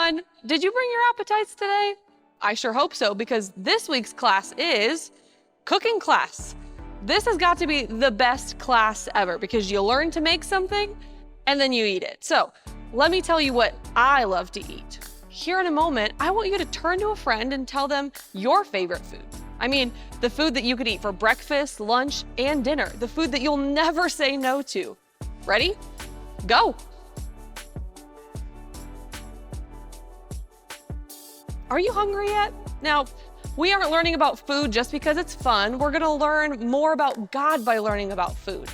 everyone. Did you bring your appetites today? I sure hope so, because this week's class is cooking class. This has got to be the best class ever because you learn to make something and then you eat it. So let me tell you what I love to eat. Here in a moment, I want you to turn to a friend and tell them your favorite food. I mean, the food that you could eat for breakfast, lunch, and dinner. The food that you'll never say no to. Ready? Go. Are you hungry yet? Now, we aren't learning about food just because it's fun. We're gonna learn more about God by learning about food.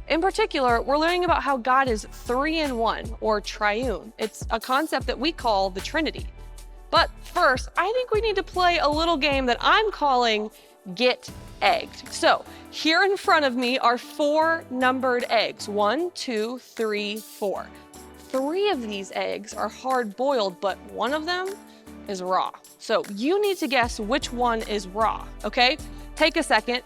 In particular, we're learning about how God is 3 in 1, or triune. It's a concept that we call the Trinity. But first, I think we need to play a little game that I'm calling Get Egged. So here in front of me are 4 numbered eggs. 1, 2, 3, 4. 3 of these eggs are hard boiled, but one of them is raw. So you need to guess which one is raw, okay? Take a second.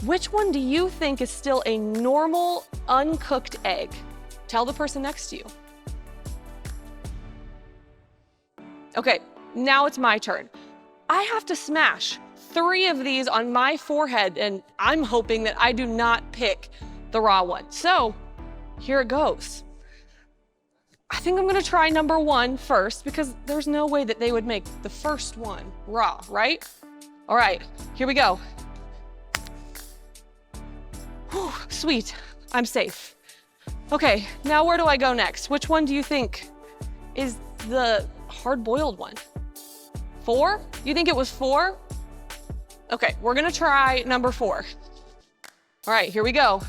Which one do you think is still a normal, uncooked egg? Tell the person next to you. Okay, now it's my turn. I have to smash 3 of these on my forehead, and I'm hoping that I do not pick the raw one. So here it goes. I think I'm gonna try number 1 first because there's no way that they would make the first one raw, right? All right, here we go. Whew, sweet, I'm safe. Okay, now where do I go next? Which one do you think is the hard-boiled one? 4? You think it was 4? Okay, we're gonna try number 4. All right, here we go.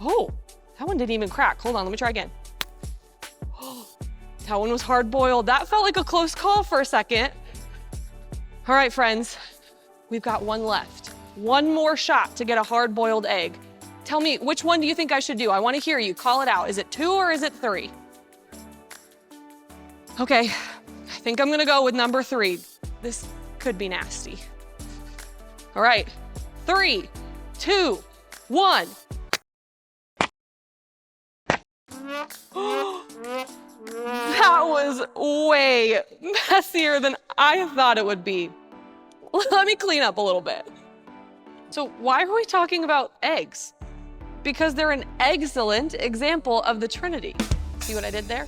Oh, that one didn't even crack. Hold on, let me try again. Oh, that one was hard-boiled. That felt like a close call for a second. All right, friends, we've got one left. One more shot to get a hard-boiled egg. Tell me, which one do you think I should do? I want to hear you. Call it out. Is it 2 or is it 3? Okay, I think I'm gonna go with number 3. This could be nasty. All right, 3, 2, 1. That was way messier than I thought it would be. Let me clean up a little bit. So why are we talking about eggs? Because they're an egg-cellent example of the Trinity. See what I did there?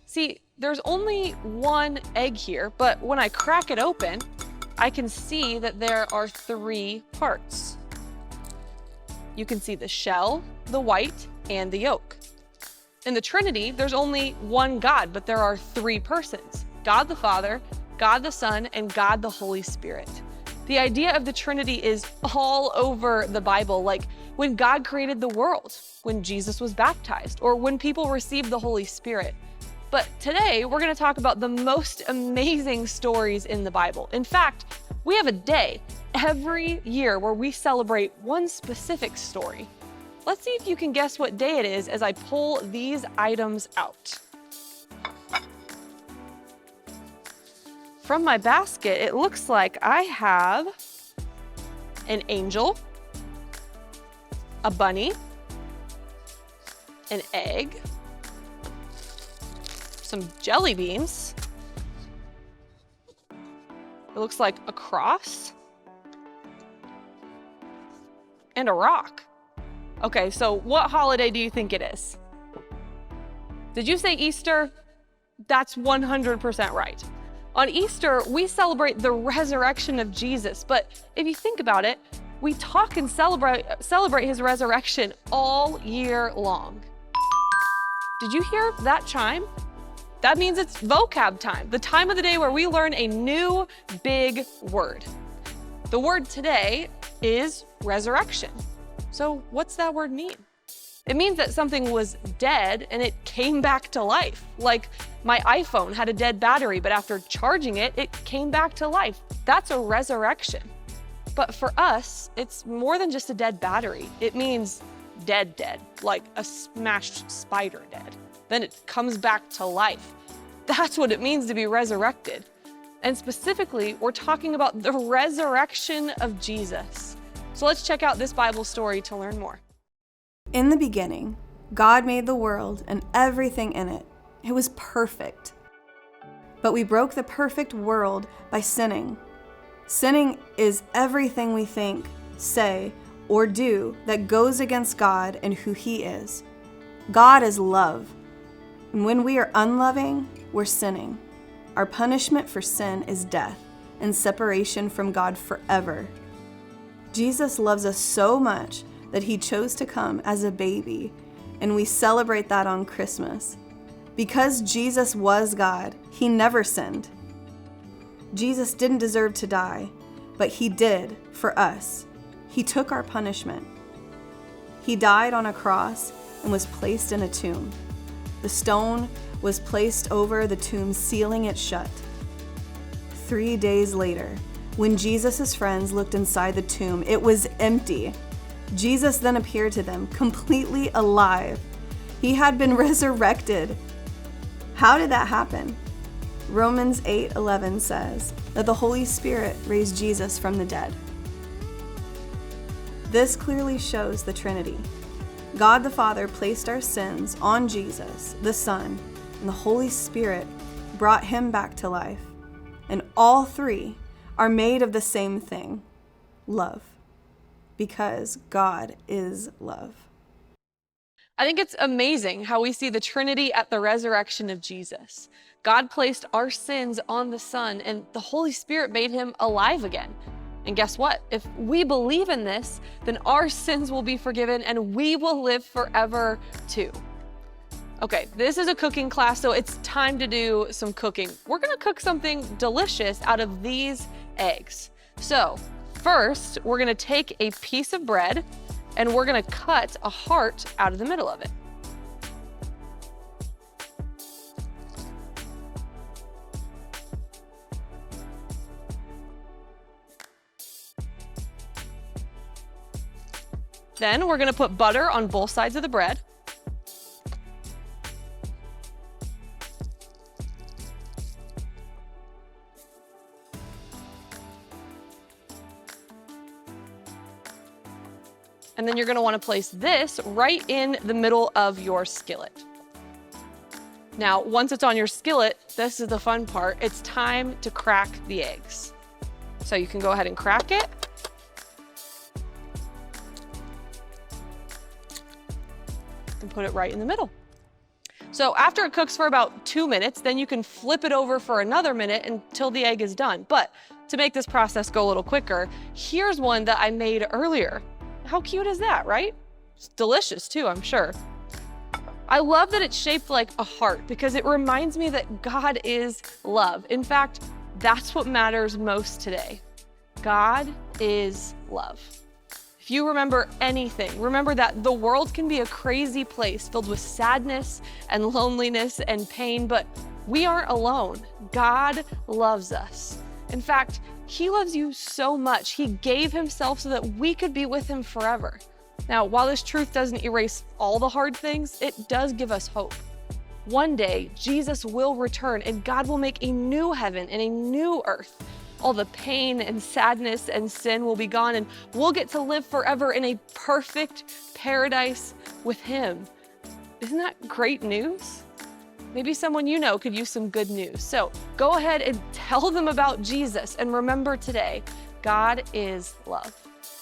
See, there's only one egg here, but when I crack it open, I can see that there are 3 parts. You can see the shell, the white, and the yolk. In the Trinity, there's only one God, but there are 3 persons: God the Father, God the Son, and God the Holy Spirit. The idea of the Trinity is all over the Bible, like when God created the world, when Jesus was baptized, or when people received the Holy Spirit. But today, we're gonna talk about the most amazing stories in the Bible. In fact, we have a day every year where we celebrate one specific story. Let's see if you can guess what day it is as I pull these items out. From my basket, it looks like I have an angel, a bunny, an egg, some jelly beans. It looks like a cross and a rock. Okay, so what holiday do you think it is? Did you say Easter? That's 100% right. On Easter, we celebrate the resurrection of Jesus, but if you think about it, we talk and celebrate his resurrection all year long. Did you hear that chime? That means it's vocab time, the time of the day where we learn a new big word. The word today is resurrection. So what's that word mean? It means that something was dead and it came back to life. Like my iPhone had a dead battery, but after charging it, it came back to life. That's a resurrection. But for us, it's more than just a dead battery. It means dead, like a smashed spider dead. Then it comes back to life. That's what it means to be resurrected. And specifically, we're talking about the resurrection of Jesus. So let's check out this Bible story to learn more. In the beginning, God made the world and everything in it. It was perfect. But we broke the perfect world by sinning. Sinning is everything we think, say, or do that goes against God and who He is. God is love. And when we are unloving, we're sinning. Our punishment for sin is death and separation from God forever. Jesus loves us so much that He chose to come as a baby, and we celebrate that on Christmas. Because Jesus was God, He never sinned. Jesus didn't deserve to die, but He did for us. He took our punishment. He died on a cross and was placed in a tomb. The stone was placed over the tomb, sealing it shut. 3 days later, when Jesus' friends looked inside the tomb, it was empty. Jesus then appeared to them, completely alive. He had been resurrected. How did that happen? Romans 8:11 says that the Holy Spirit raised Jesus from the dead. This clearly shows the Trinity. God the Father placed our sins on Jesus, the Son, and the Holy Spirit brought Him back to life. And all three are made of the same thing, love, because God is love. I think it's amazing how we see the Trinity at the resurrection of Jesus. God placed our sins on the Son, and the Holy Spirit made Him alive again. And guess what? If we believe in this, then our sins will be forgiven and we will live forever too. Okay, this is a cooking class, so it's time to do some cooking. We're gonna cook something delicious out of these eggs. So first, we're gonna take a piece of bread and we're gonna cut a heart out of the middle of it. Then we're gonna put butter on both sides of the bread. And then you're gonna wanna place this right in the middle of your skillet. Now, once it's on your skillet, this is the fun part. It's time to crack the eggs. So you can go ahead and crack it. And put it right in the middle. So after it cooks for about 2 minutes, then you can flip it over for another minute until the egg is done. But to make this process go a little quicker, here's one that I made earlier. How cute is that, right? It's delicious too, I'm sure. I love that it's shaped like a heart because it reminds me that God is love. In fact, that's what matters most today. God is love. If you remember anything, remember that the world can be a crazy place filled with sadness and loneliness and pain, but we aren't alone. God loves us. In fact, He loves you so much, He gave Himself so that we could be with Him forever. Now, while this truth doesn't erase all the hard things, it does give us hope. One day, Jesus will return and God will make a new heaven and a new earth. All the pain and sadness and sin will be gone and we'll get to live forever in a perfect paradise with Him. Isn't that great news? Maybe someone you know could use some good news. So go ahead and tell them about Jesus and remember today, God is love.